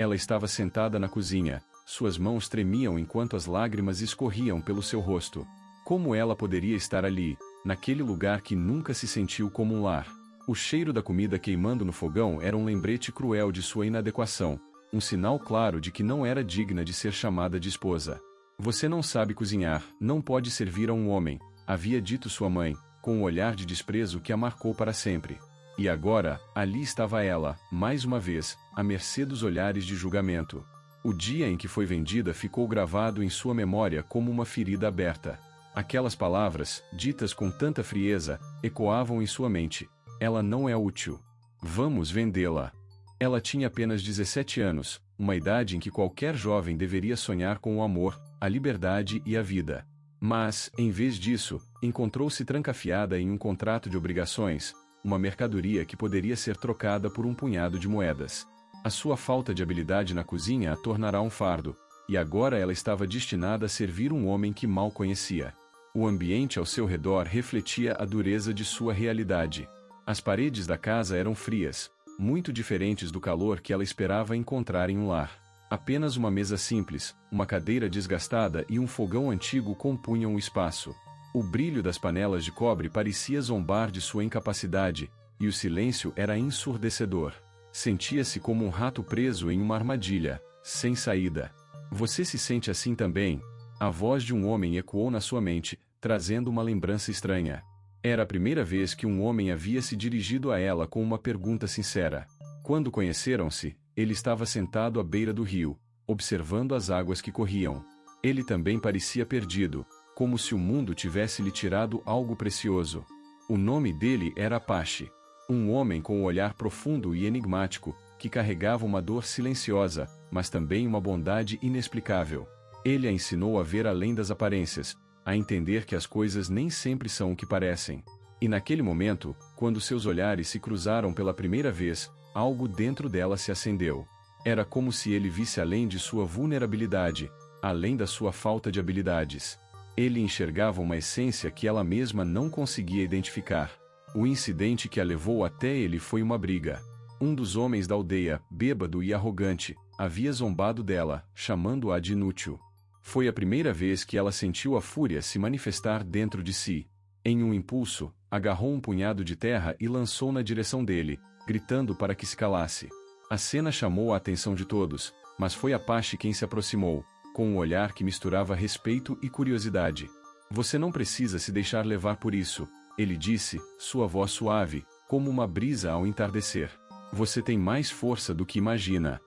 Ela estava sentada na cozinha, suas mãos tremiam enquanto as lágrimas escorriam pelo seu rosto. Como ela poderia estar ali, naquele lugar que nunca se sentiu como um lar? O cheiro da comida queimando no fogão era um lembrete cruel de sua inadequação, um sinal claro de que não era digna de ser chamada de esposa. Você não sabe cozinhar, não pode servir a um homem, havia dito sua mãe, com um olhar de desprezo que a marcou para sempre. E agora, ali estava ela, mais uma vez, à mercê dos olhares de julgamento. O dia em que foi vendida ficou gravado em sua memória como uma ferida aberta. Aquelas palavras, ditas com tanta frieza, ecoavam em sua mente. Ela não é útil. Vamos vendê-la. Ela tinha apenas 17 anos, uma idade em que qualquer jovem deveria sonhar com o amor, a liberdade e a vida. Mas, em vez disso, encontrou-se trancafiada em um contrato de obrigações, uma mercadoria que poderia ser trocada por um punhado de moedas. A sua falta de habilidade na cozinha a tornará um fardo, e agora ela estava destinada a servir um homem que mal conhecia. O ambiente ao seu redor refletia a dureza de sua realidade. As paredes da casa eram frias, muito diferentes do calor que ela esperava encontrar em um lar. Apenas uma mesa simples, uma cadeira desgastada e um fogão antigo compunham o espaço. O brilho das panelas de cobre parecia zombar de sua incapacidade, e o silêncio era ensurdecedor. Sentia-se como um rato preso em uma armadilha, sem saída. Você se sente assim também? A voz de um homem ecoou na sua mente, trazendo uma lembrança estranha. Era a primeira vez que um homem havia se dirigido a ela com uma pergunta sincera. Quando conheceram-se, ele estava sentado à beira do rio, observando as águas que corriam. Ele também parecia perdido, como se o mundo tivesse lhe tirado algo precioso. O nome dele era Apache. Um homem com um olhar profundo e enigmático, que carregava uma dor silenciosa, mas também uma bondade inexplicável. Ele a ensinou a ver além das aparências, a entender que as coisas nem sempre são o que parecem. E naquele momento, quando seus olhares se cruzaram pela primeira vez, algo dentro dela se acendeu. Era como se ele visse além de sua vulnerabilidade, além da sua falta de habilidades. Ele enxergava uma essência que ela mesma não conseguia identificar. O incidente que a levou até ele foi uma briga. Um dos homens da aldeia, bêbado e arrogante, havia zombado dela, chamando-a de inútil. Foi a primeira vez que ela sentiu a fúria se manifestar dentro de si. Em um impulso, agarrou um punhado de terra e lançou na direção dele, gritando para que se calasse. A cena chamou a atenção de todos, mas foi Apache quem se aproximou, com um olhar que misturava respeito e curiosidade. Você não precisa se deixar levar por isso, ele disse, sua voz suave, como uma brisa ao entardecer. Você tem mais força do que imagina.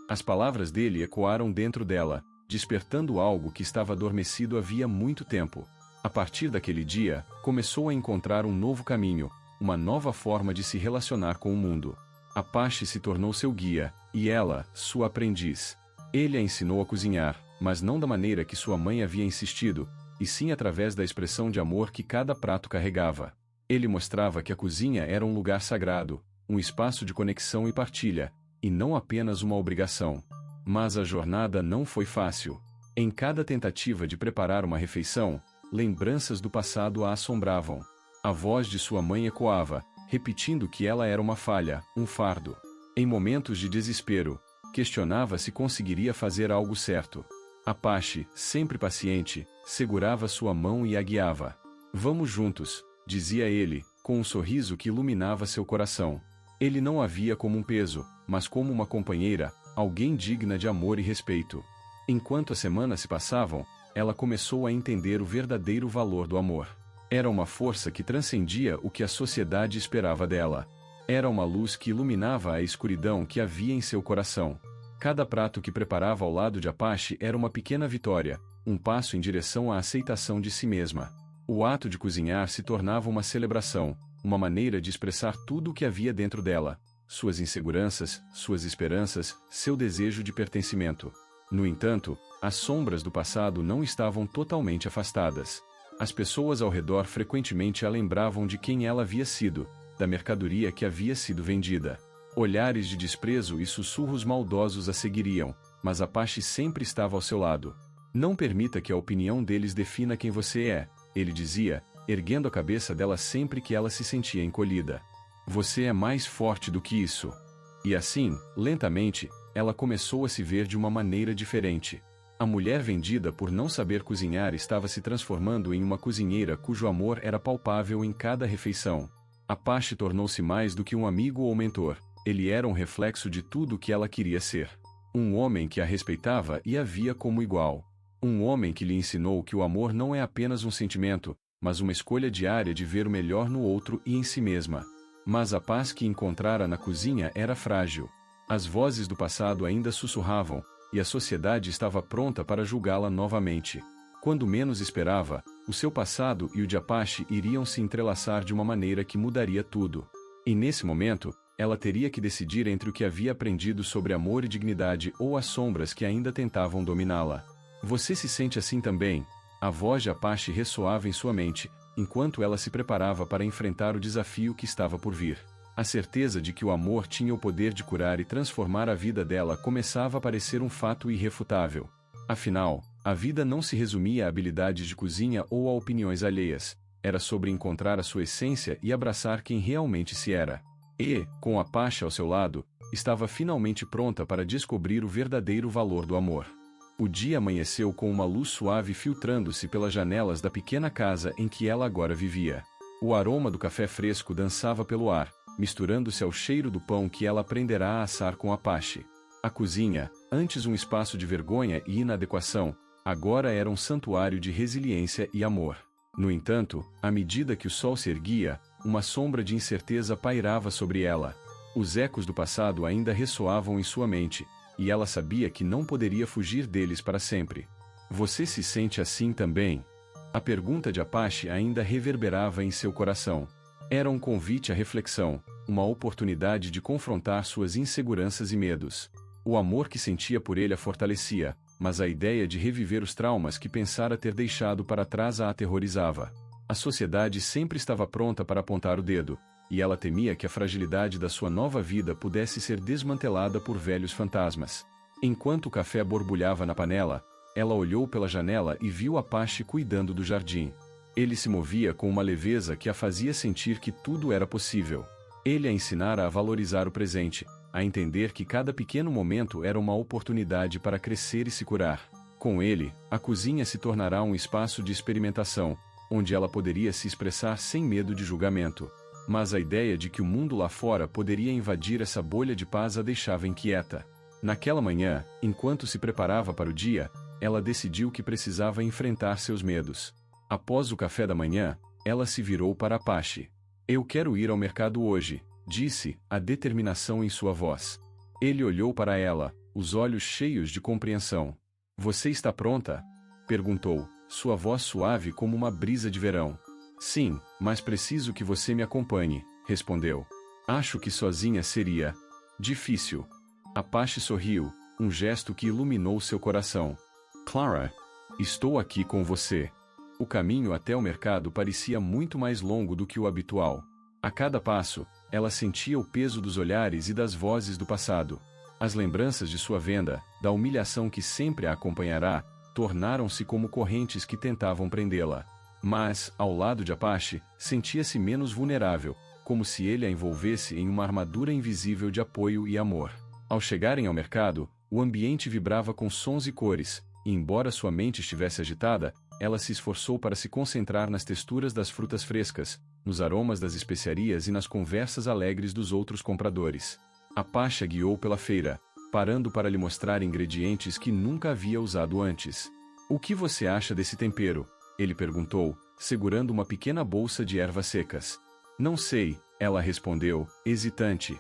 As palavras dele ecoaram dentro dela, despertando algo que estava adormecido havia muito tempo. A partir daquele dia, começou a encontrar um novo caminho, uma nova forma de se relacionar com o mundo. Apache se tornou seu guia, e ela, sua aprendiz. Ele a ensinou a cozinhar, mas não da maneira que sua mãe havia insistido, e sim através da expressão de amor que cada prato carregava. Ele mostrava que a cozinha era um lugar sagrado, um espaço de conexão e partilha, e não apenas uma obrigação. Mas a jornada não foi fácil. Em cada tentativa de preparar uma refeição, lembranças do passado a assombravam. A voz de sua mãe ecoava, repetindo que ela era uma falha, um fardo. Em momentos de desespero, questionava se conseguiria fazer algo certo. Apache, sempre paciente, segurava sua mão e a guiava. Vamos juntos, dizia ele, com um sorriso que iluminava seu coração. Ele não a via como um peso, mas como uma companheira, alguém digna de amor e respeito. Enquanto as semanas se passavam, ela começou a entender o verdadeiro valor do amor. Era uma força que transcendia o que a sociedade esperava dela. Era uma luz que iluminava a escuridão que havia em seu coração. Cada prato que preparava ao lado de Apache era uma pequena vitória, um passo em direção à aceitação de si mesma. O ato de cozinhar se tornava uma celebração, uma maneira de expressar tudo o que havia dentro dela, suas inseguranças, suas esperanças, seu desejo de pertencimento. No entanto, as sombras do passado não estavam totalmente afastadas. As pessoas ao redor frequentemente a lembravam de quem ela havia sido, da mercadoria que havia sido vendida. Olhares de desprezo e sussurros maldosos a seguiriam, mas Apache sempre estava ao seu lado. Não permita que a opinião deles defina quem você é, ele dizia, erguendo a cabeça dela sempre que ela se sentia encolhida. Você é mais forte do que isso. E assim, lentamente, ela começou a se ver de uma maneira diferente. A mulher vendida por não saber cozinhar estava se transformando em uma cozinheira cujo amor era palpável em cada refeição. Apache tornou-se mais do que um amigo ou mentor, ele era um reflexo de tudo o que ela queria ser. Um homem que a respeitava e a via como igual. Um homem que lhe ensinou que o amor não é apenas um sentimento, mas uma escolha diária de ver o melhor no outro e em si mesma. Mas a paz que encontrara na cozinha era frágil. As vozes do passado ainda sussurravam, e a sociedade estava pronta para julgá-la novamente. Quando menos esperava, o seu passado e o de Apache iriam se entrelaçar de uma maneira que mudaria tudo. E nesse momento, ela teria que decidir entre o que havia aprendido sobre amor e dignidade ou as sombras que ainda tentavam dominá-la. Você se sente assim também? A voz de Apache ressoava em sua mente, enquanto ela se preparava para enfrentar o desafio que estava por vir. A certeza de que o amor tinha o poder de curar e transformar a vida dela começava a parecer um fato irrefutável. Afinal, a vida não se resumia a habilidades de cozinha ou a opiniões alheias. Era sobre encontrar a sua essência e abraçar quem realmente se era. E, com Apache ao seu lado, estava finalmente pronta para descobrir o verdadeiro valor do amor. O dia amanheceu com uma luz suave filtrando-se pelas janelas da pequena casa em que ela agora vivia. O aroma do café fresco dançava pelo ar, misturando-se ao cheiro do pão que ela aprenderá a assar com Apache. A cozinha, antes um espaço de vergonha e inadequação, agora era um santuário de resiliência e amor. No entanto, à medida que o sol se erguia, uma sombra de incerteza pairava sobre ela. Os ecos do passado ainda ressoavam em sua mente, e ela sabia que não poderia fugir deles para sempre. Você se sente assim também? A pergunta de Apache ainda reverberava em seu coração. Era um convite à reflexão, uma oportunidade de confrontar suas inseguranças e medos. O amor que sentia por ele a fortalecia, mas a ideia de reviver os traumas que pensara ter deixado para trás a aterrorizava. A sociedade sempre estava pronta para apontar o dedo, e ela temia que a fragilidade da sua nova vida pudesse ser desmantelada por velhos fantasmas. Enquanto o café borbulhava na panela, ela olhou pela janela e viu Apache cuidando do jardim. Ele se movia com uma leveza que a fazia sentir que tudo era possível. Ele a ensinara a valorizar o presente, a entender que cada pequeno momento era uma oportunidade para crescer e se curar. Com ele, a cozinha se tornará um espaço de experimentação, onde ela poderia se expressar sem medo de julgamento. Mas a ideia de que o mundo lá fora poderia invadir essa bolha de paz a deixava inquieta. Naquela manhã, enquanto se preparava para o dia, ela decidiu que precisava enfrentar seus medos. Após o café da manhã, ela se virou para Apache. "Eu quero ir ao mercado hoje", disse, a determinação em sua voz. Ele olhou para ela, os olhos cheios de compreensão. "Você está pronta?" perguntou, sua voz suave como uma brisa de verão. "Sim, mas preciso que você me acompanhe", respondeu. "Acho que sozinha seria difícil." Apache sorriu, um gesto que iluminou seu coração. "Clara, estou aqui com você." O caminho até o mercado parecia muito mais longo do que o habitual. A cada passo, ela sentia o peso dos olhares e das vozes do passado. As lembranças de sua venda, da humilhação que sempre a acompanhará, tornaram-se como correntes que tentavam prendê-la. Mas, ao lado de Apache, sentia-se menos vulnerável, como se ele a envolvesse em uma armadura invisível de apoio e amor. Ao chegarem ao mercado, o ambiente vibrava com sons e cores, e embora sua mente estivesse agitada, ela se esforçou para se concentrar nas texturas das frutas frescas, nos aromas das especiarias e nas conversas alegres dos outros compradores. Apache a guiou pela feira, parando para lhe mostrar ingredientes que nunca havia usado antes. "O que você acha desse tempero?" ele perguntou, segurando uma pequena bolsa de ervas secas. "Não sei", ela respondeu, hesitante.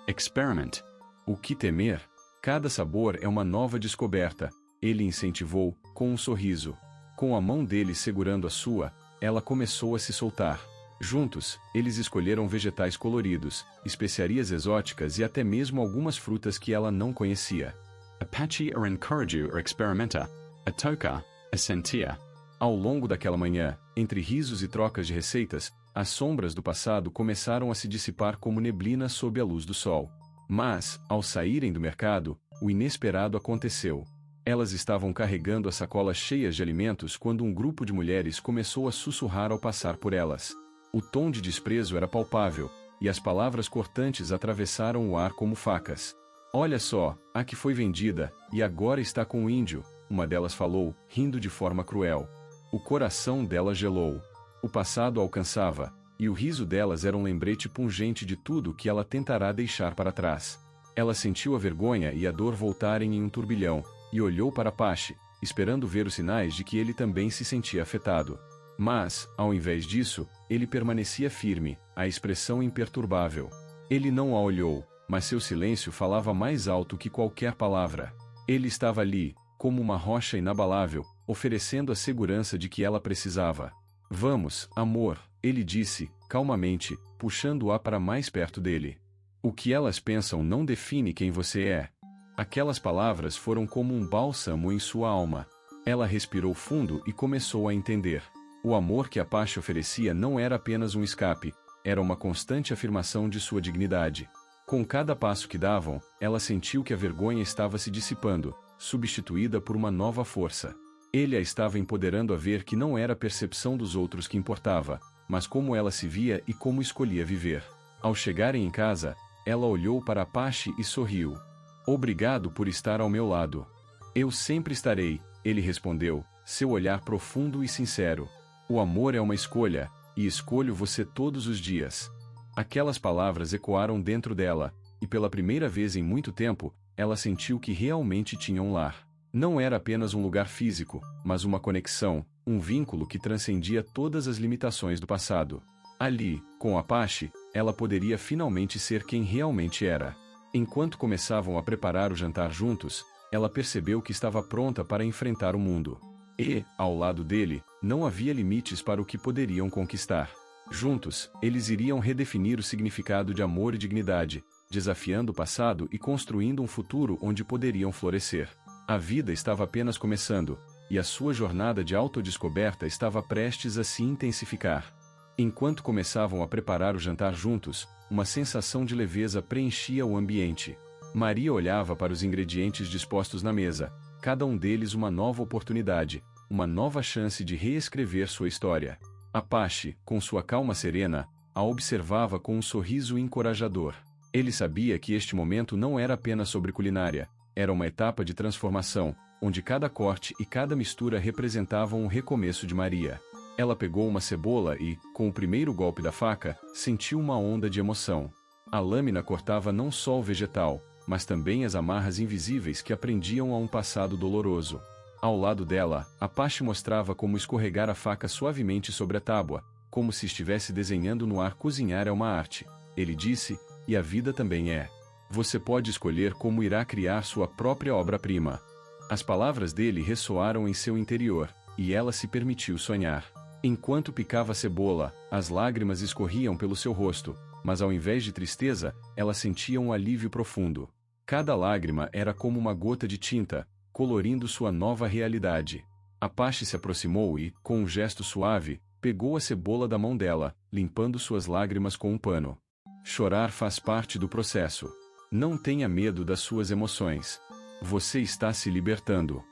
"Experiment." "O que temer? Cada sabor é uma nova descoberta", ele incentivou, com um sorriso. Com a mão dele segurando a sua, ela começou a se soltar. Juntos, eles escolheram vegetais coloridos, especiarias exóticas e até mesmo algumas frutas que ela não conhecia. "Apache a encourage a experimenta, a toca, a sentia." Ao longo daquela manhã, entre risos e trocas de receitas, as sombras do passado começaram a se dissipar como neblina sob a luz do sol. Mas, ao saírem do mercado, o inesperado aconteceu. Elas estavam carregando as sacolas cheias de alimentos quando um grupo de mulheres começou a sussurrar ao passar por elas. O tom de desprezo era palpável, e as palavras cortantes atravessaram o ar como facas. Olha só, a que foi vendida, e agora está com o índio, uma delas falou, rindo de forma cruel. O coração dela gelou. O passado alcançava, e o riso delas era um lembrete pungente de tudo que ela tentará deixar para trás. Ela sentiu a vergonha e a dor voltarem em um turbilhão, e olhou para Apache, esperando ver os sinais de que ele também se sentia afetado. Mas, ao invés disso, ele permanecia firme, a expressão imperturbável. Ele não a olhou, mas seu silêncio falava mais alto que qualquer palavra. Ele estava ali, como uma rocha inabalável, oferecendo a segurança de que ela precisava. Vamos, amor, ele disse, calmamente, puxando-a para mais perto dele. O que elas pensam não define quem você é. Aquelas palavras foram como um bálsamo em sua alma. Ela respirou fundo e começou a entender. O amor que Apache oferecia não era apenas um escape, era uma constante afirmação de sua dignidade. Com cada passo que davam, ela sentiu que a vergonha estava se dissipando, substituída por uma nova força. Ele a estava empoderando a ver que não era a percepção dos outros que importava, mas como ela se via e como escolhia viver. Ao chegarem em casa, ela olhou para Apache e sorriu. Obrigado por estar ao meu lado. Eu sempre estarei, ele respondeu, seu olhar profundo e sincero. O amor é uma escolha, e escolho você todos os dias. Aquelas palavras ecoaram dentro dela, e pela primeira vez em muito tempo, ela sentiu que realmente tinha um lar. Não era apenas um lugar físico, mas uma conexão, um vínculo que transcendia todas as limitações do passado. Ali, com Apache, ela poderia finalmente ser quem realmente era. Enquanto começavam a preparar o jantar juntos, ela percebeu que estava pronta para enfrentar o mundo. E, ao lado dele, não havia limites para o que poderiam conquistar. Juntos, eles iriam redefinir o significado de amor e dignidade, desafiando o passado e construindo um futuro onde poderiam florescer. A vida estava apenas começando, e a sua jornada de autodescoberta estava prestes a se intensificar. Enquanto começavam a preparar o jantar juntos, uma sensação de leveza preenchia o ambiente. Maria olhava para os ingredientes dispostos na mesa, cada um deles uma nova oportunidade, uma nova chance de reescrever sua história. Apache, com sua calma serena, a observava com um sorriso encorajador. Ele sabia que este momento não era apenas sobre culinária, era uma etapa de transformação, onde cada corte e cada mistura representavam um recomeço de Maria. Ela pegou uma cebola e, com o primeiro golpe da faca, sentiu uma onda de emoção. A lâmina cortava não só o vegetal, mas também as amarras invisíveis que aprendiam a um passado doloroso. Ao lado dela, Apache mostrava como escorregar a faca suavemente sobre a tábua, como se estivesse desenhando no ar. Cozinhar é uma arte, ele disse, e a vida também é. Você pode escolher como irá criar sua própria obra-prima. As palavras dele ressoaram em seu interior, e ela se permitiu sonhar. Enquanto picava a cebola, as lágrimas escorriam pelo seu rosto, mas ao invés de tristeza, ela sentia um alívio profundo. Cada lágrima era como uma gota de tinta, colorindo sua nova realidade. Apache se aproximou e, com um gesto suave, pegou a cebola da mão dela, limpando suas lágrimas com um pano. Chorar faz parte do processo. Não tenha medo das suas emoções. Você está se libertando.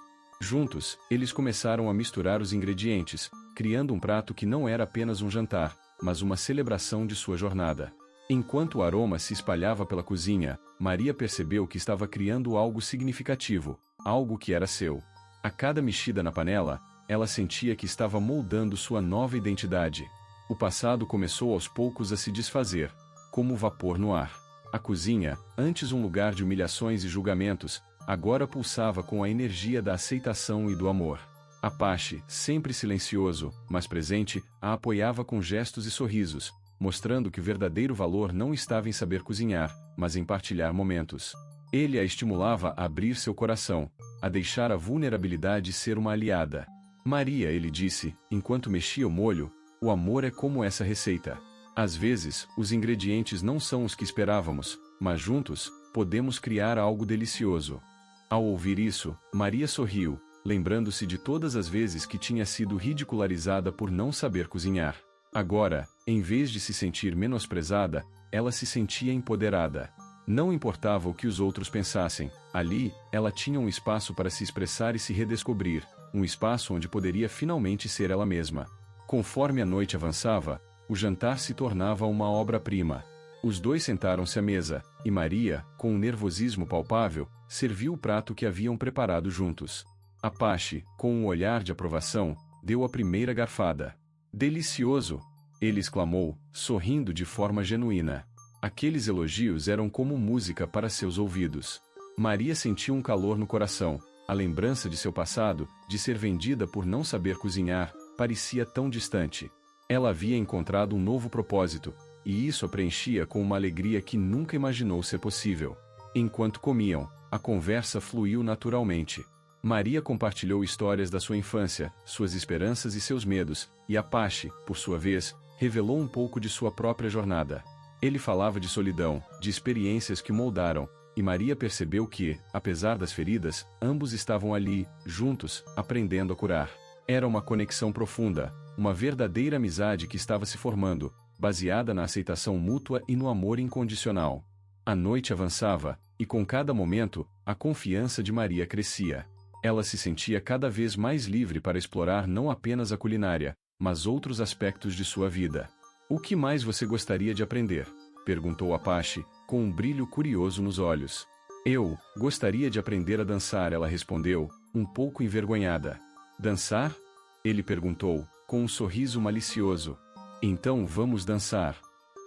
Juntos, eles começaram a misturar os ingredientes, criando um prato que não era apenas um jantar, mas uma celebração de sua jornada. Enquanto o aroma se espalhava pela cozinha, Maria percebeu que estava criando algo significativo, algo que era seu. A cada mexida na panela, ela sentia que estava moldando sua nova identidade. O passado começou aos poucos a se desfazer, como vapor no ar. A cozinha, antes um lugar de humilhações e julgamentos, agora pulsava com a energia da aceitação e do amor. Apache, sempre silencioso, mas presente, a apoiava com gestos e sorrisos, mostrando que o verdadeiro valor não estava em saber cozinhar, mas em partilhar momentos. Ele a estimulava a abrir seu coração, a deixar a vulnerabilidade ser uma aliada. Maria, ele disse, enquanto mexia o molho, o amor é como essa receita. Às vezes, os ingredientes não são os que esperávamos, mas juntos, podemos criar algo delicioso. Ao ouvir isso, Maria sorriu, lembrando-se de todas as vezes que tinha sido ridicularizada por não saber cozinhar. Agora, em vez de se sentir menosprezada, ela se sentia empoderada. Não importava o que os outros pensassem, ali, ela tinha um espaço para se expressar e se redescobrir, um espaço onde poderia finalmente ser ela mesma. Conforme a noite avançava, o jantar se tornava uma obra-prima. Os dois sentaram-se à mesa, e Maria, com um nervosismo palpável, serviu o prato que haviam preparado juntos. Apache, com um olhar de aprovação, deu a primeira garfada. "Delicioso!" ele exclamou, sorrindo de forma genuína. Aqueles elogios eram como música para seus ouvidos. Maria sentiu um calor no coração. A lembrança de seu passado, de ser vendida por não saber cozinhar, parecia tão distante. Ela havia encontrado um novo propósito, e isso a preenchia com uma alegria que nunca imaginou ser possível. Enquanto comiam, a conversa fluiu naturalmente. Maria compartilhou histórias da sua infância, suas esperanças e seus medos, e Apache, por sua vez, revelou um pouco de sua própria jornada. Ele falava de solidão, de experiências que moldaram, e Maria percebeu que, apesar das feridas, ambos estavam ali, juntos, aprendendo a curar. Era uma conexão profunda, uma verdadeira amizade que estava se formando, baseada na aceitação mútua e no amor incondicional. A noite avançava, e com cada momento, a confiança de Maria crescia. Ela se sentia cada vez mais livre para explorar não apenas a culinária, mas outros aspectos de sua vida. "O que mais você gostaria de aprender?" perguntou Apache, com um brilho curioso nos olhos. "Eu gostaria de aprender a dançar", ela respondeu, um pouco envergonhada. "Dançar?" ele perguntou, com um sorriso malicioso. "Então vamos dançar."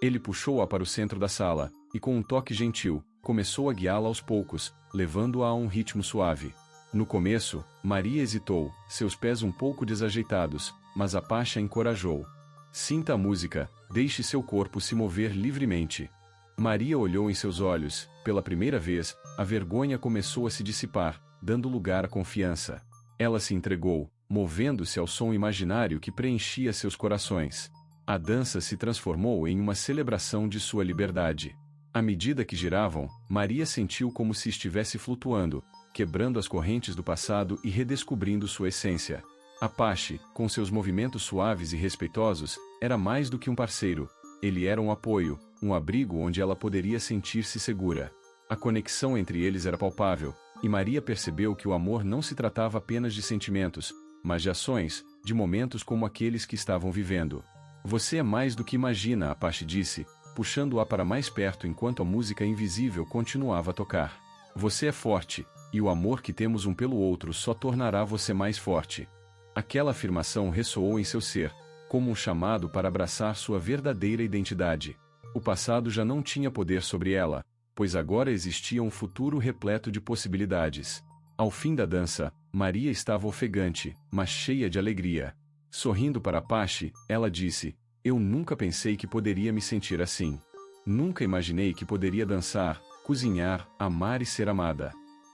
Ele puxou-a para o centro da sala, e com um toque gentil, começou a guiá-la aos poucos, levando-a a um ritmo suave. No começo, Maria hesitou, seus pés um pouco desajeitados, mas Apache a encorajou. "Sinta a música, deixe seu corpo se mover livremente." Maria olhou em seus olhos. Pela primeira vez, a vergonha começou a se dissipar, dando lugar à confiança. Ela se entregou, movendo-se ao som imaginário que preenchia seus corações. A dança se transformou em uma celebração de sua liberdade. À medida que giravam, Maria sentiu como se estivesse flutuando, quebrando as correntes do passado e redescobrindo sua essência. Apache, com seus movimentos suaves e respeitosos, era mais do que um parceiro. Ele era um apoio, um abrigo onde ela poderia sentir-se segura. A conexão entre eles era palpável, e Maria percebeu que o amor não se tratava apenas de sentimentos, mas de ações, de momentos como aqueles que estavam vivendo. "Você é mais do que imagina", Apache disse, puxando-a para mais perto enquanto a música invisível continuava a tocar. "Você é forte, e o amor que temos um pelo outro só tornará você mais forte." Aquela afirmação ressoou em seu ser, como um chamado para abraçar sua verdadeira identidade. O passado já não tinha poder sobre ela, pois agora existia um futuro repleto de possibilidades. Ao fim da dança, Maria estava ofegante, mas cheia de alegria. Sorrindo para Apache, ela disse: "Eu nunca pensei que poderia me sentir assim. Nunca imaginei que poderia dançar, cozinhar, amar e ser amada."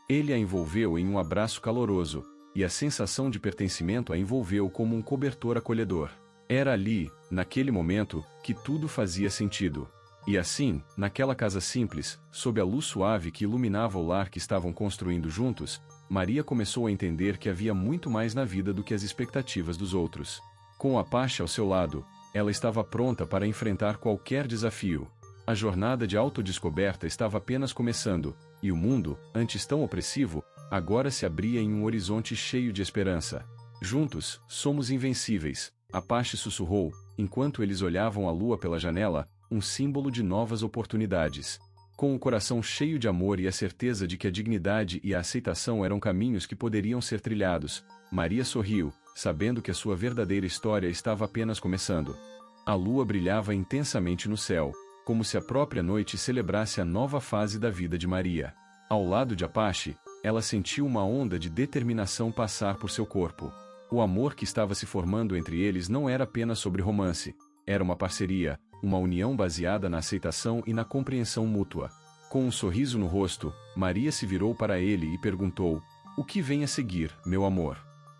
Ele a envolveu em um abraço caloroso, e a sensação de pertencimento a envolveu como um cobertor acolhedor. Era ali, naquele momento, que tudo fazia sentido. E assim, naquela casa simples, sob a luz suave que iluminava o lar que estavam construindo juntos, Maria começou a entender que havia muito mais na vida do que as expectativas dos outros. Com Apache ao seu lado, ela estava pronta para enfrentar qualquer desafio. A jornada de autodescoberta estava apenas começando, e o mundo, antes tão opressivo, agora se abria em um horizonte cheio de esperança. "Juntos, somos invencíveis", Apache sussurrou, enquanto eles olhavam a lua pela janela, um símbolo de novas oportunidades. Com o coração cheio de amor e a certeza de que a dignidade e a aceitação eram caminhos que poderiam ser trilhados, Maria sorriu, sabendo que a sua verdadeira história estava apenas começando. A lua brilhava intensamente no céu, como se a própria noite celebrasse a nova fase da vida de Maria. Ao lado de Apache, ela sentiu uma onda de determinação passar por seu corpo. O amor que estava se formando entre eles não era apenas sobre romance, era uma parceria, uma união baseada na aceitação e na compreensão mútua. Com um sorriso no rosto, Maria se virou para ele e perguntou: "O que vem a seguir, meu amor?"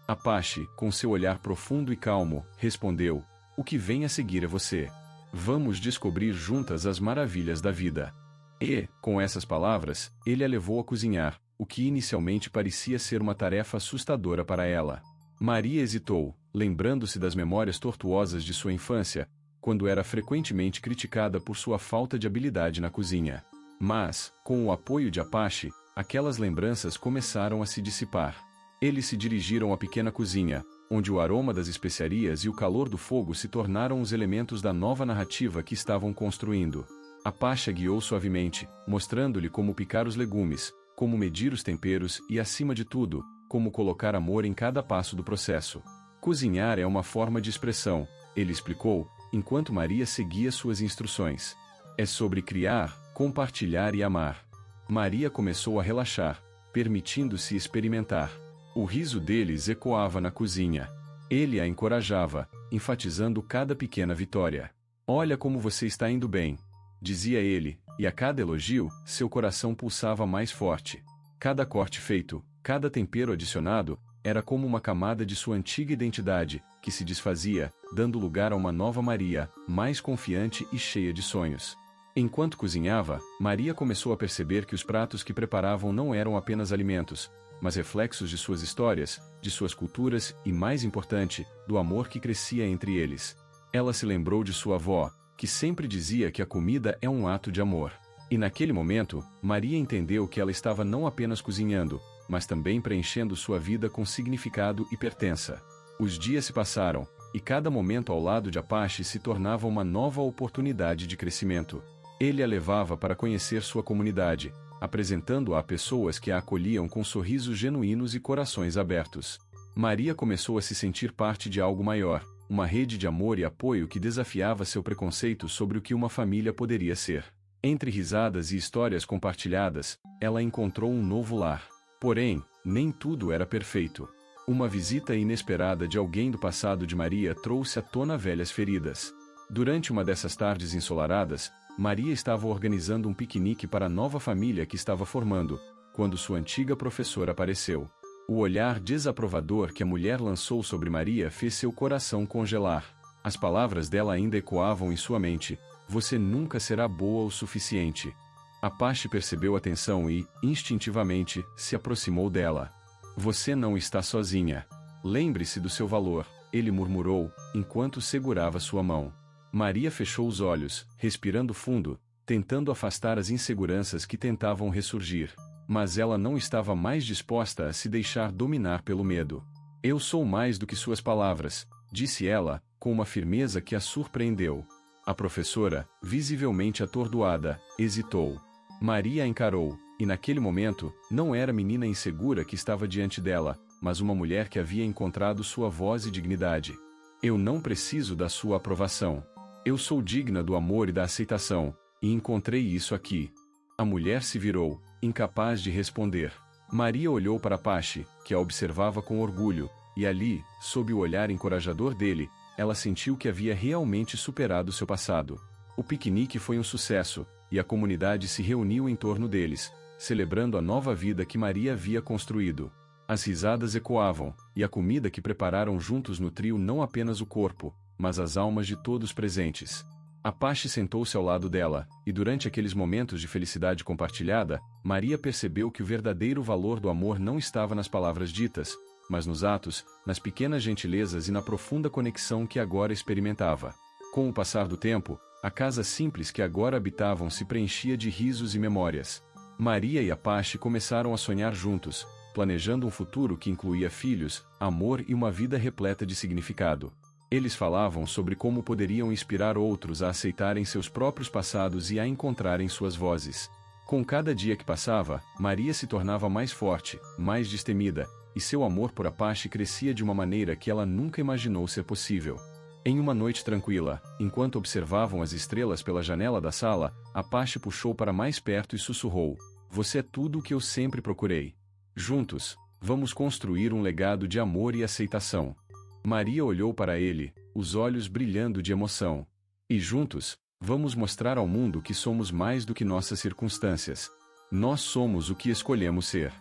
Apache, com seu olhar profundo e calmo, respondeu: "O que vem a seguir é você. Vamos descobrir juntas as maravilhas da vida." E, com essas palavras, ele a levou a cozinhar, o que inicialmente parecia ser uma tarefa assustadora para ela. Maria hesitou, lembrando-se das memórias tortuosas de sua infância, quando era frequentemente criticada por sua falta de habilidade na cozinha. Mas, com o apoio de Apache, aquelas lembranças começaram a se dissipar. Eles se dirigiram à pequena cozinha, onde o aroma das especiarias e o calor do fogo se tornaram os elementos da nova narrativa que estavam construindo. A Pasha guiou suavemente, mostrando-lhe como picar os legumes, como medir os temperos e, acima de tudo, como colocar amor em cada passo do processo. Cozinhar é uma forma de expressão, ele explicou, enquanto Maria seguia suas instruções. É sobre criar, compartilhar e amar. Maria começou a relaxar, permitindo-se experimentar. O riso deles ecoava na cozinha. Ele a encorajava, enfatizando cada pequena vitória. Olha como você está indo bem, dizia ele, e a cada elogio, seu coração pulsava mais forte. Cada corte feito, cada tempero adicionado, era como uma camada de sua antiga identidade, que se desfazia, dando lugar a uma nova Maria, mais confiante e cheia de sonhos. Enquanto cozinhava, Maria começou a perceber que os pratos que preparavam não eram apenas alimentos, mas reflexos de suas histórias, de suas culturas e, mais importante, do amor que crescia entre eles. Ela se lembrou de sua avó, que sempre dizia que a comida é um ato de amor. E naquele momento, Maria entendeu que ela estava não apenas cozinhando, mas também preenchendo sua vida com significado e pertença. Os dias se passaram, e cada momento ao lado de Apache se tornava uma nova oportunidade de crescimento. Ele a levava para conhecer sua comunidade, apresentando-a a pessoas que a acolhiam com sorrisos genuínos e corações abertos. Maria começou a se sentir parte de algo maior, uma rede de amor e apoio que desafiava seu preconceito sobre o que uma família poderia ser. Entre risadas e histórias compartilhadas, ela encontrou um novo lar. Porém, nem tudo era perfeito. Uma visita inesperada de alguém do passado de Maria trouxe à tona velhas feridas. Durante uma dessas tardes ensolaradas, Maria estava organizando um piquenique para a nova família que estava formando, quando sua antiga professora apareceu. O olhar desaprovador que a mulher lançou sobre Maria fez seu coração congelar. As palavras dela ainda ecoavam em sua mente: "Você nunca será boa o suficiente." Apache percebeu a tensão e, instintivamente, se aproximou dela. "Você não está sozinha. Lembre-se do seu valor", ele murmurou, enquanto segurava sua mão. Maria fechou os olhos, respirando fundo, tentando afastar as inseguranças que tentavam ressurgir. Mas ela não estava mais disposta a se deixar dominar pelo medo. "Eu sou mais do que suas palavras", disse ela, com uma firmeza que a surpreendeu. A professora, visivelmente atordoada, hesitou. Maria a encarou, e naquele momento, não era a menina insegura que estava diante dela, mas uma mulher que havia encontrado sua voz e dignidade. "Eu não preciso da sua aprovação. Eu sou digna do amor e da aceitação, e encontrei isso aqui." A mulher se virou, incapaz de responder. Maria olhou para Apache, que a observava com orgulho, e ali, sob o olhar encorajador dele, ela sentiu que havia realmente superado seu passado. O piquenique foi um sucesso, e a comunidade se reuniu em torno deles, celebrando a nova vida que Maria havia construído. As risadas ecoavam, e a comida que prepararam juntos nutriu não apenas o corpo, mas as almas de todos presentes. Apache sentou-se ao lado dela, e durante aqueles momentos de felicidade compartilhada, Maria percebeu que o verdadeiro valor do amor não estava nas palavras ditas, mas nos atos, nas pequenas gentilezas e na profunda conexão que agora experimentava. Com o passar do tempo, a casa simples que agora habitavam se preenchia de risos e memórias. Maria e Apache começaram a sonhar juntos, planejando um futuro que incluía filhos, amor e uma vida repleta de significado. Eles falavam sobre como poderiam inspirar outros a aceitarem seus próprios passados e a encontrarem suas vozes. Com cada dia que passava, Maria se tornava mais forte, mais destemida, e seu amor por Apache crescia de uma maneira que ela nunca imaginou ser possível. Em uma noite tranquila, enquanto observavam as estrelas pela janela da sala, Apache puxou para mais perto e sussurrou: "Você é tudo o que eu sempre procurei. Juntos, vamos construir um legado de amor e aceitação." Maria olhou para ele, os olhos brilhando de emoção. "E juntos, vamos mostrar ao mundo que somos mais do que nossas circunstâncias. Nós somos o que escolhemos ser."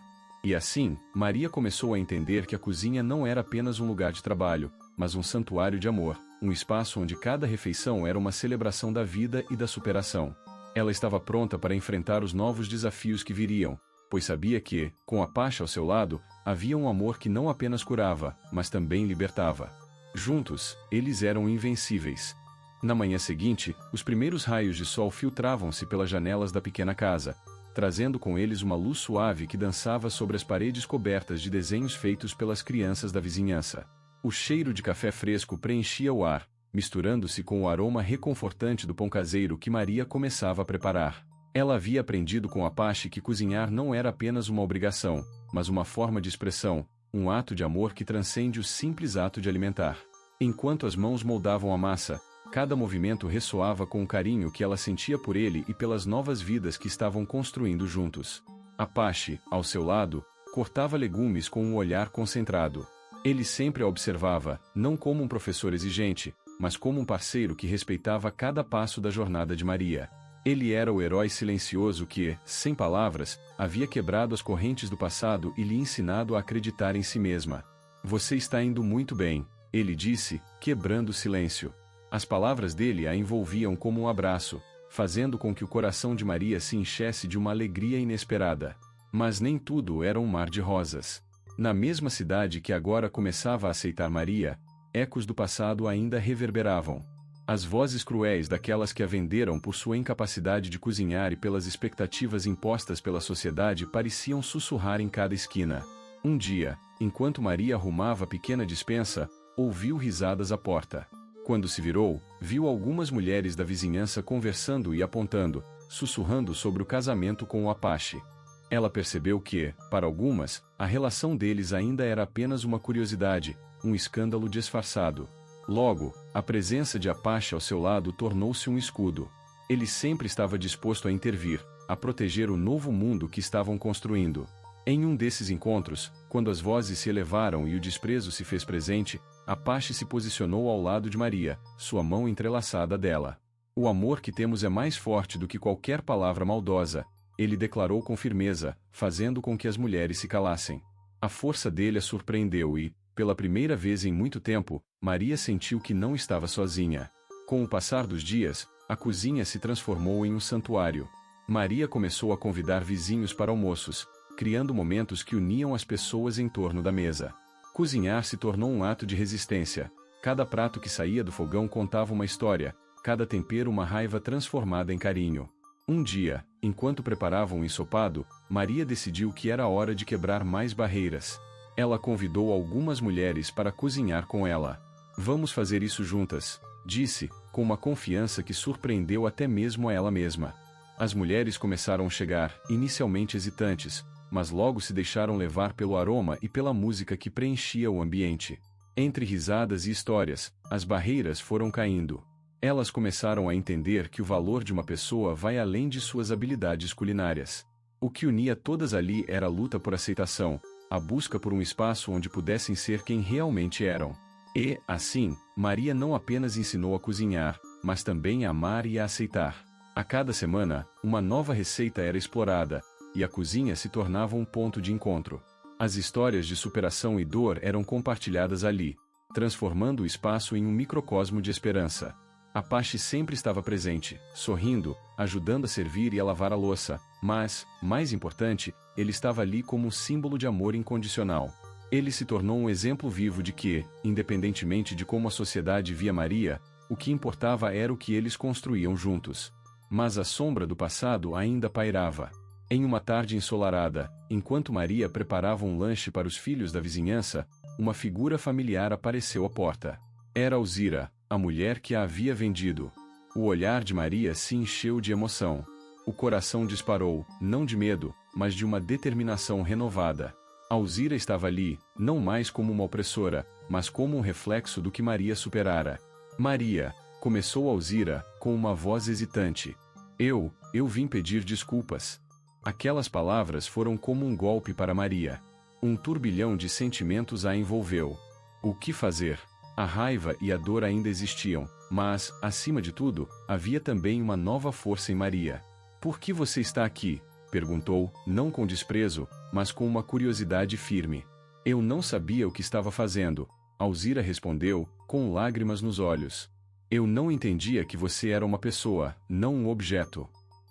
E assim, Maria começou a entender que a cozinha não era apenas um lugar de trabalho, mas um santuário de amor, um espaço onde cada refeição era uma celebração da vida e da superação. Ela estava pronta para enfrentar os novos desafios que viriam, pois sabia que, com Apache ao seu lado, havia um amor que não apenas curava, mas também libertava. Juntos, eles eram invencíveis. Na manhã seguinte, os primeiros raios de sol filtravam-se pelas janelas da pequena casa, trazendo com eles uma luz suave que dançava sobre as paredes cobertas de desenhos feitos pelas crianças da vizinhança. O cheiro de café fresco preenchia o ar, misturando-se com o aroma reconfortante do pão caseiro que Maria começava a preparar. Ela havia aprendido com Apache que cozinhar não era apenas uma obrigação, mas uma forma de expressão, um ato de amor que transcende o simples ato de alimentar. Enquanto as mãos moldavam a massa, cada movimento ressoava com o carinho que ela sentia por ele e pelas novas vidas que estavam construindo juntos. Apache, ao seu lado, cortava legumes com um olhar concentrado. Ele sempre a observava, não como um professor exigente, mas como um parceiro que respeitava cada passo da jornada de Maria. Ele era o herói silencioso que, sem palavras, havia quebrado as correntes do passado e lhe ensinado a acreditar em si mesma. Você está indo muito bem, ele disse, quebrando o silêncio. As palavras dele a envolviam como um abraço, fazendo com que o coração de Maria se enchesse de uma alegria inesperada. Mas nem tudo era um mar de rosas. Na mesma cidade que agora começava a aceitar Maria, ecos do passado ainda reverberavam. As vozes cruéis daquelas que a venderam por sua incapacidade de cozinhar e pelas expectativas impostas pela sociedade pareciam sussurrar em cada esquina. Um dia, enquanto Maria arrumava a pequena despensa, ouviu risadas à porta. Quando se virou, viu algumas mulheres da vizinhança conversando e apontando, sussurrando sobre o casamento com o Apache. Ela percebeu que, para algumas, a relação deles ainda era apenas uma curiosidade, um escândalo disfarçado. Logo, a presença de Apache ao seu lado tornou-se um escudo. Ele sempre estava disposto a intervir, a proteger o novo mundo que estavam construindo. Em um desses encontros, quando as vozes se elevaram e o desprezo se fez presente, Apache se posicionou ao lado de Maria, sua mão entrelaçada dela. O amor que temos é mais forte do que qualquer palavra maldosa, ele declarou com firmeza, fazendo com que as mulheres se calassem. A força dele a surpreendeu e, pela primeira vez em muito tempo, Maria sentiu que não estava sozinha. Com o passar dos dias, a cozinha se transformou em um santuário. Maria começou a convidar vizinhos para almoços, criando momentos que uniam as pessoas em torno da mesa. Cozinhar se tornou um ato de resistência. Cada prato que saía do fogão contava uma história, cada tempero uma raiva transformada em carinho. Um dia, enquanto preparavam um ensopado, Maria decidiu que era hora de quebrar mais barreiras. Ela convidou algumas mulheres para cozinhar com ela. Vamos fazer isso juntas, disse, com uma confiança que surpreendeu até mesmo a ela mesma. As mulheres começaram a chegar, inicialmente hesitantes, mas logo se deixaram levar pelo aroma e pela música que preenchia o ambiente. Entre risadas e histórias, as barreiras foram caindo. Elas começaram a entender que o valor de uma pessoa vai além de suas habilidades culinárias. O que unia todas ali era a luta por aceitação, a busca por um espaço onde pudessem ser quem realmente eram. E, assim, Maria não apenas ensinou a cozinhar, mas também a amar e a aceitar. A cada semana, uma nova receita era explorada, e a cozinha se tornava um ponto de encontro. As histórias de superação e dor eram compartilhadas ali, transformando o espaço em um microcosmo de esperança. Apache sempre estava presente, sorrindo, ajudando a servir e a lavar a louça, mas, mais importante, ele estava ali como um símbolo de amor incondicional. Ele se tornou um exemplo vivo de que, independentemente de como a sociedade via Maria, o que importava era o que eles construíam juntos. Mas a sombra do passado ainda pairava. Em uma tarde ensolarada, enquanto Maria preparava um lanche para os filhos da vizinhança, uma figura familiar apareceu à porta. Era Alzira, a mulher que a havia vendido. O olhar de Maria se encheu de emoção. O coração disparou, não de medo, mas de uma determinação renovada. Alzira estava ali, não mais como uma opressora, mas como um reflexo do que Maria superara. Maria, começou Alzira, com uma voz hesitante. Eu vim pedir desculpas. Aquelas palavras foram como um golpe para Maria. Um turbilhão de sentimentos a envolveu. O que fazer? A raiva e a dor ainda existiam, mas, acima de tudo, havia também uma nova força em Maria. Por que você está aqui? Perguntou, não com desprezo, mas com uma curiosidade firme. Eu não sabia o que estava fazendo, Alzira respondeu, com lágrimas nos olhos. Eu não entendia que você era uma pessoa, não um objeto.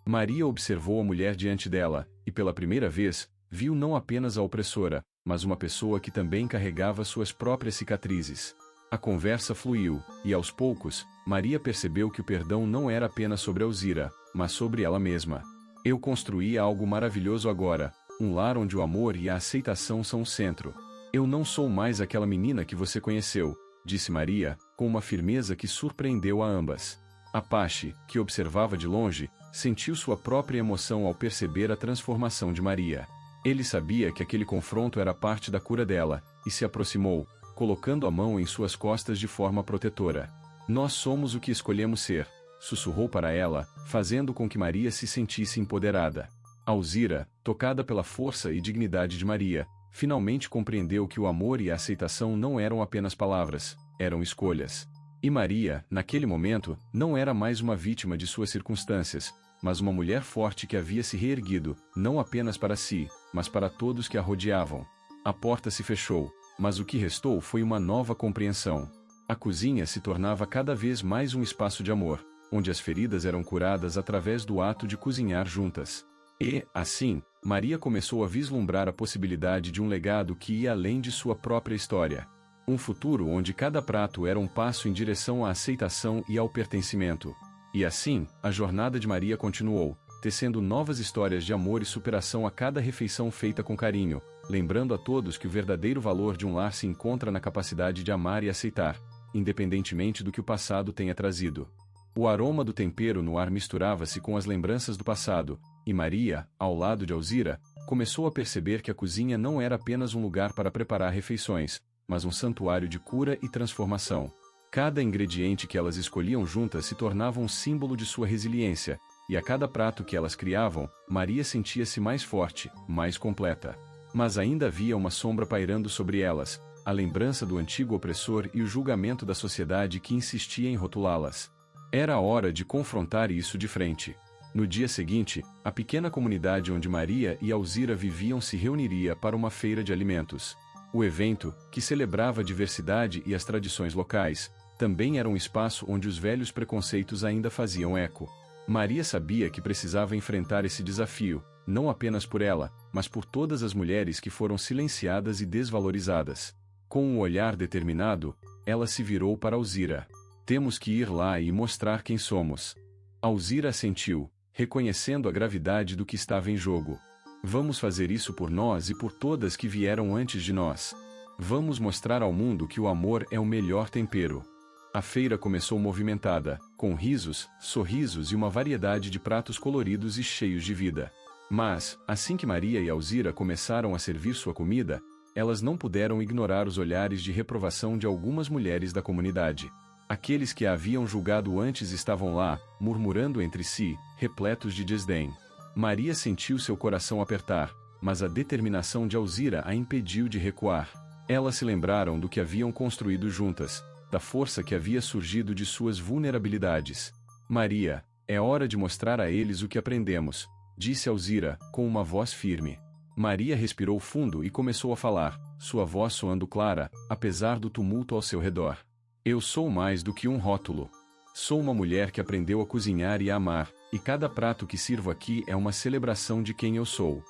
Maria observou a mulher diante dela, e pela primeira vez, viu não apenas a opressora, mas uma pessoa que também carregava suas próprias cicatrizes. A conversa fluiu, e aos poucos, Maria percebeu que o perdão não era apenas sobre Alzira, mas sobre ela mesma. Eu construí algo maravilhoso agora, um lar onde o amor e a aceitação são o centro. Eu não sou mais aquela menina que você conheceu, disse Maria, com uma firmeza que surpreendeu a ambas. Apache, que observava de longe, sentiu sua própria emoção ao perceber a transformação de Maria. Ele sabia que aquele confronto era parte da cura dela, e se aproximou, colocando a mão em suas costas de forma protetora. Nós somos o que escolhemos ser, sussurrou para ela, fazendo com que Maria se sentisse empoderada. Alzira, tocada pela força e dignidade de Maria, finalmente compreendeu que o amor e a aceitação não eram apenas palavras, eram escolhas. E Maria, naquele momento, não era mais uma vítima de suas circunstâncias, mas uma mulher forte que havia se reerguido, não apenas para si, mas para todos que a rodeavam. A porta se fechou, mas o que restou foi uma nova compreensão. A cozinha se tornava cada vez mais um espaço de amor, onde as feridas eram curadas através do ato de cozinhar juntas. E, assim, Maria começou a vislumbrar a possibilidade de um legado que ia além de sua própria história. Um futuro onde cada prato era um passo em direção à aceitação e ao pertencimento. E assim, a jornada de Maria continuou, tecendo novas histórias de amor e superação a cada refeição feita com carinho, lembrando a todos que o verdadeiro valor de um lar se encontra na capacidade de amar e aceitar, independentemente do que o passado tenha trazido. O aroma do tempero no ar misturava-se com as lembranças do passado, e Maria, ao lado de Alzira, começou a perceber que a cozinha não era apenas um lugar para preparar refeições, mas um santuário de cura e transformação. Cada ingrediente que elas escolhiam juntas se tornava um símbolo de sua resiliência, e a cada prato que elas criavam, Maria sentia-se mais forte, mais completa. Mas ainda havia uma sombra pairando sobre elas, a lembrança do antigo opressor e o julgamento da sociedade que insistia em rotulá-las. Era a hora de confrontar isso de frente. No dia seguinte, a pequena comunidade onde Maria e Alzira viviam se reuniria para uma feira de alimentos. O evento, que celebrava a diversidade e as tradições locais, também era um espaço onde os velhos preconceitos ainda faziam eco. Maria sabia que precisava enfrentar esse desafio, não apenas por ela, mas por todas as mulheres que foram silenciadas e desvalorizadas. Com um olhar determinado, ela se virou para Alzira. Temos que ir lá e mostrar quem somos. Alzira assentiu, reconhecendo a gravidade do que estava em jogo. Vamos fazer isso por nós e por todas que vieram antes de nós. Vamos mostrar ao mundo que o amor é o melhor tempero. A feira começou movimentada, com risos, sorrisos e uma variedade de pratos coloridos e cheios de vida. Mas, assim que Maria e Alzira começaram a servir sua comida, elas não puderam ignorar os olhares de reprovação de algumas mulheres da comunidade. Aqueles que a haviam julgado antes estavam lá, murmurando entre si, repletos de desdém. Maria sentiu seu coração apertar, mas a determinação de Alzira a impediu de recuar. Elas se lembraram do que haviam construído juntas, da força que havia surgido de suas vulnerabilidades. Maria, é hora de mostrar a eles o que aprendemos, disse Alzira, com uma voz firme. Maria respirou fundo e começou a falar, sua voz soando clara, apesar do tumulto ao seu redor. Eu sou mais do que um rótulo. Sou uma mulher que aprendeu a cozinhar e a amar, e cada prato que sirvo aqui é uma celebração de quem eu sou.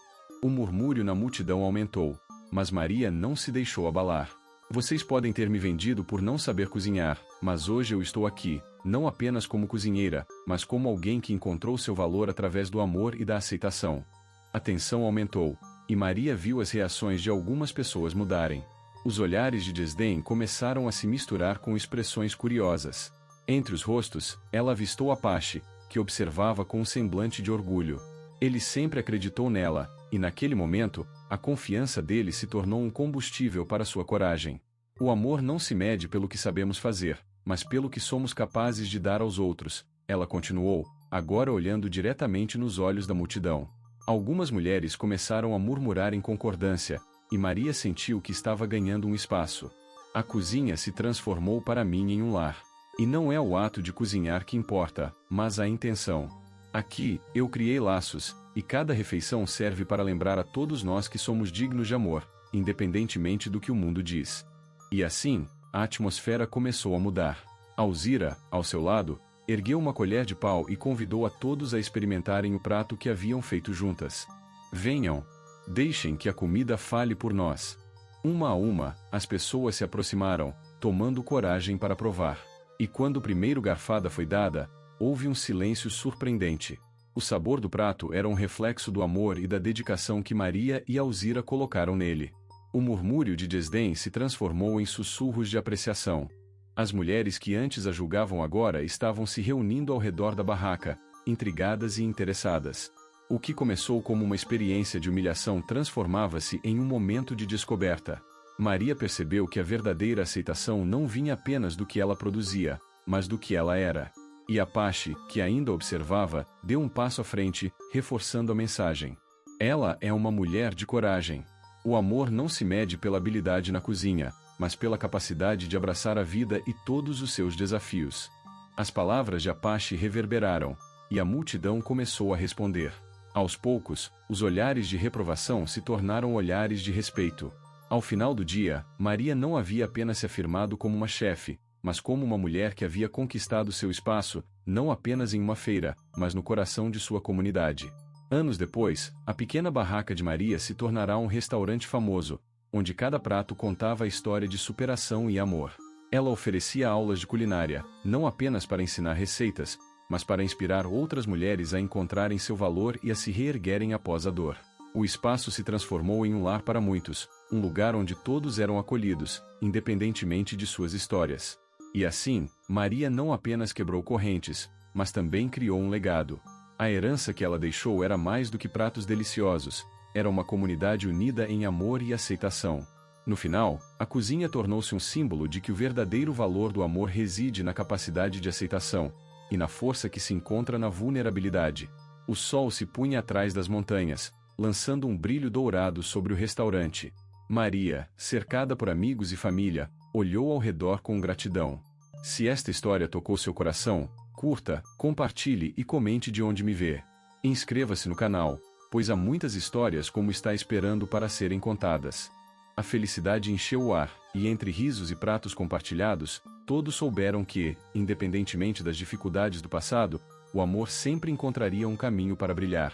O murmúrio na multidão aumentou, mas Maria não se deixou abalar. Vocês podem ter me vendido por não saber cozinhar, mas hoje eu estou aqui, não apenas como cozinheira, mas como alguém que encontrou seu valor através do amor e da aceitação. A tensão aumentou, e Maria viu as reações de algumas pessoas mudarem. Os olhares de desdém começaram a se misturar com expressões curiosas. Entre os rostos, ela avistou Apache, que observava com um semblante de orgulho. Ele sempre acreditou nela, e naquele momento, a confiança dele se tornou um combustível para sua coragem. O amor não se mede pelo que sabemos fazer, mas pelo que somos capazes de dar aos outros, ela continuou, agora olhando diretamente nos olhos da multidão. Algumas mulheres começaram a murmurar em concordância, e Maria sentiu que estava ganhando um espaço. A cozinha se transformou para mim em um lar. E não é o ato de cozinhar que importa, mas a intenção. Aqui, eu criei laços, e cada refeição serve para lembrar a todos nós que somos dignos de amor, independentemente do que o mundo diz. E assim, a atmosfera começou a mudar. Alzira, ao seu lado, ergueu uma colher de pau e convidou a todos a experimentarem o prato que haviam feito juntas. Venham! Deixem que a comida fale por nós. Uma a uma, as pessoas se aproximaram, tomando coragem para provar. E quando o primeiro garfada foi dada, houve um silêncio surpreendente. O sabor do prato era um reflexo do amor e da dedicação que Maria e Alzira colocaram nele. O murmúrio de desdém se transformou em sussurros de apreciação. As mulheres que antes a julgavam agora estavam se reunindo ao redor da barraca, intrigadas e interessadas. O que começou como uma experiência de humilhação transformava-se em um momento de descoberta. Maria percebeu que a verdadeira aceitação não vinha apenas do que ela produzia, mas do que ela era. E Apache, que ainda observava, deu um passo à frente, reforçando a mensagem. Ela é uma mulher de coragem. O amor não se mede pela habilidade na cozinha, mas pela capacidade de abraçar a vida e todos os seus desafios. As palavras de Apache reverberaram, e a multidão começou a responder. Aos poucos, os olhares de reprovação se tornaram olhares de respeito. Ao final do dia, Maria não havia apenas se afirmado como uma chefe, mas como uma mulher que havia conquistado seu espaço, não apenas em uma feira, mas no coração de sua comunidade. Anos depois, a pequena barraca de Maria se tornará um restaurante famoso, onde cada prato contava a história de superação e amor. Ela oferecia aulas de culinária, não apenas para ensinar receitas, mas para inspirar outras mulheres a encontrarem seu valor e a se reerguerem após a dor. O espaço se transformou em um lar para muitos, um lugar onde todos eram acolhidos, independentemente de suas histórias. E assim, Maria não apenas quebrou correntes, mas também criou um legado. A herança que ela deixou era mais do que pratos deliciosos, era uma comunidade unida em amor e aceitação. No final, a cozinha tornou-se um símbolo de que o verdadeiro valor do amor reside na capacidade de aceitação, e na força que se encontra na vulnerabilidade. O sol se punha atrás das montanhas, lançando um brilho dourado sobre o restaurante. Maria, cercada por amigos e família, olhou ao redor com gratidão. Se esta história tocou seu coração, curta, compartilhe e comente de onde me vê. Inscreva-se no canal, pois há muitas histórias como está esperando para serem contadas. A felicidade encheu o ar, e entre risos e pratos compartilhados, todos souberam que, independentemente das dificuldades do passado, o amor sempre encontraria um caminho para brilhar.